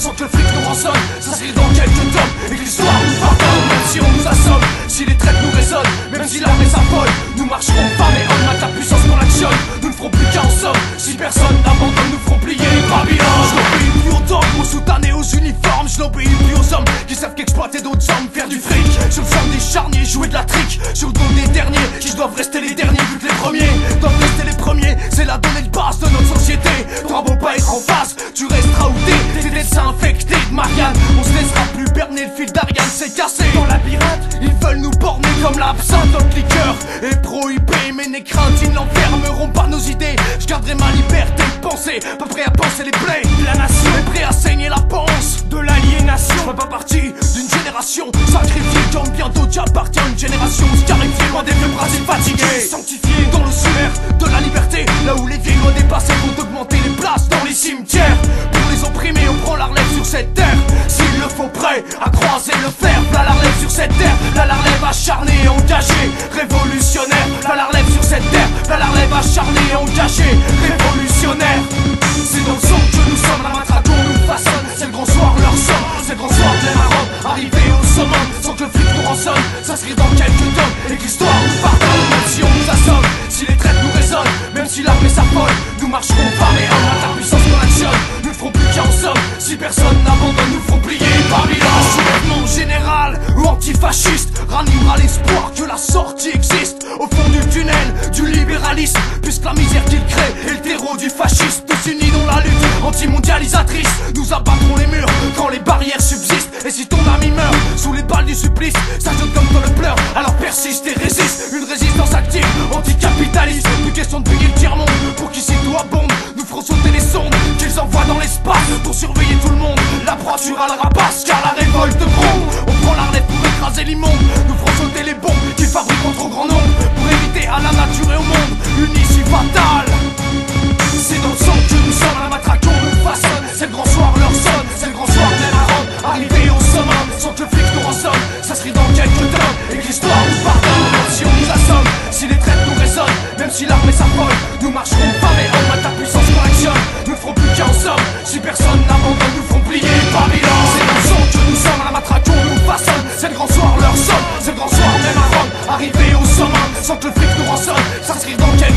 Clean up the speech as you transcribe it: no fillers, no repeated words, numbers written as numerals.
sans que le fric nous rançonne. Ça se rit dans quelques tomes et que l'histoire nous pardonne. Même si on nous assomme, si les traites nous résonnent, même si l'armée s'affole, nous marcherons pas mais on mate la puissance qu'on actionne. Nous ne ferons plus qu'un en somme, si personne n'abandonne, nous ferons plier Babylone. Je n'obéis plus aux dogmes, aux soutanes et aux uniformes. Je n'obéis plus aux hommes qui savent qu'exploiter d'autres hommes, faire du fric. Sur le sang des charniers, jouer de la trique. Sur le dos des derniers, qui doivent rester les derniers vu que les premiers doivent rester les premiers. C'est la donnée de base de notre société. T'auras beau pas être en face, tu resteras outé. Tes dessins infectés de Marianne, on se laissera plus berner, le fil d'Ariane s'est cassé. Dans la pirate, ils veulent nous borner comme l'absinthe. Notre liqueur est prohibée, mais les craintes, ils n'enfermeront pas nos idées. Je garderai ma liberté de penser, pas prêt à penser les plaies de la nation, mais prêt à saigner la panse de l'aliénation. Je fais pas partie d'une génération sacrifiée, comme bientôt tu appartiens à une génération scarifiée, loin des vieux Brasiles fatigués, sanctifiés dans le suaire de la liberté. Là où les vieilles lois dépassées vont augmenter les places dans les cimetières. Pour les opprimés, on prend la relève sur cette terre. S'il le faut, prêt à croiser le fer. Là la relève sur cette terre, là la relève acharnée, engagée, révolutionnaire. Là la relève sur cette terre, là la relève acharnée, engagée, révolutionnaire. C'est dans le sang que nous sommes, la matraque on nous façonne. C'est le grand soir, leur somme, c'est le grand soir de Maroc. Arrivé au sommet, sans que le flic nous rançonne. Ça se rit dans quelques tomes et que l'histoire nous pardonne. Même si on nous assomme, si les traites nous résonnent, même si l'armée s'affole, nous marcherons pas mais on a la puissance qu'on actionne. Nous ne ferons plus qu'un en somme, si personne n'abandonne, nous ferons plier Babylone. Soulèvement général ou antifasciste ranimera l'espoir que la sortie existe. Au fond du tunnel du libéralisme, puisque la misère qu'il crée est le terreau du fascisme. Tous unis dans la lutte anti-mondialisatrice, nous abattrons les murs quand les barrières subsistent. Et si ton ami meurt sous les balles du supplice, ça donne comme toi le pleur, alors persiste et résiste. Une résistance active, anticapitaliste. Plus question de payer le tiers-monde pour qu'ici tout abonde. Nous ferons sauter les sondes qu'ils envoient dans l'espace pour surveiller tout le monde. La proie tuera le rapace car la révolte gronde. On prend la relève pour écraser l'immonde. Nous ferons sauter les bombes qu'ils fabriquent en trop grand nombre pour éviter à la nature et au monde une issue fatale. C'est dans le sang que nous sommes, la matraque on nous façonne. C'est le grand soir, leur sonne, c'est le grand soir de Maroc. Arrivé au sommet, sans que le flic nous rançonne. Ça se rit dans quelques tomes et que l'histoire nous pardonne. Même si on nous assomme, si les traites nous résonnent, même si l'armée s'affole, nous marcherons pas mais on a ta puissance qu'on actionne. Nous ne ferons plus qu'un en somme, si personne n'abandonne, nous ferons plier Babylone. C'est dans le sang que nous sommes, la matraque on nous façonne. C'est le grand soir, leur sonne, c'est le grand soir de Maroc. Arrivé au sommet, sans que le flic nous rançonne. Ça se rit dans quelques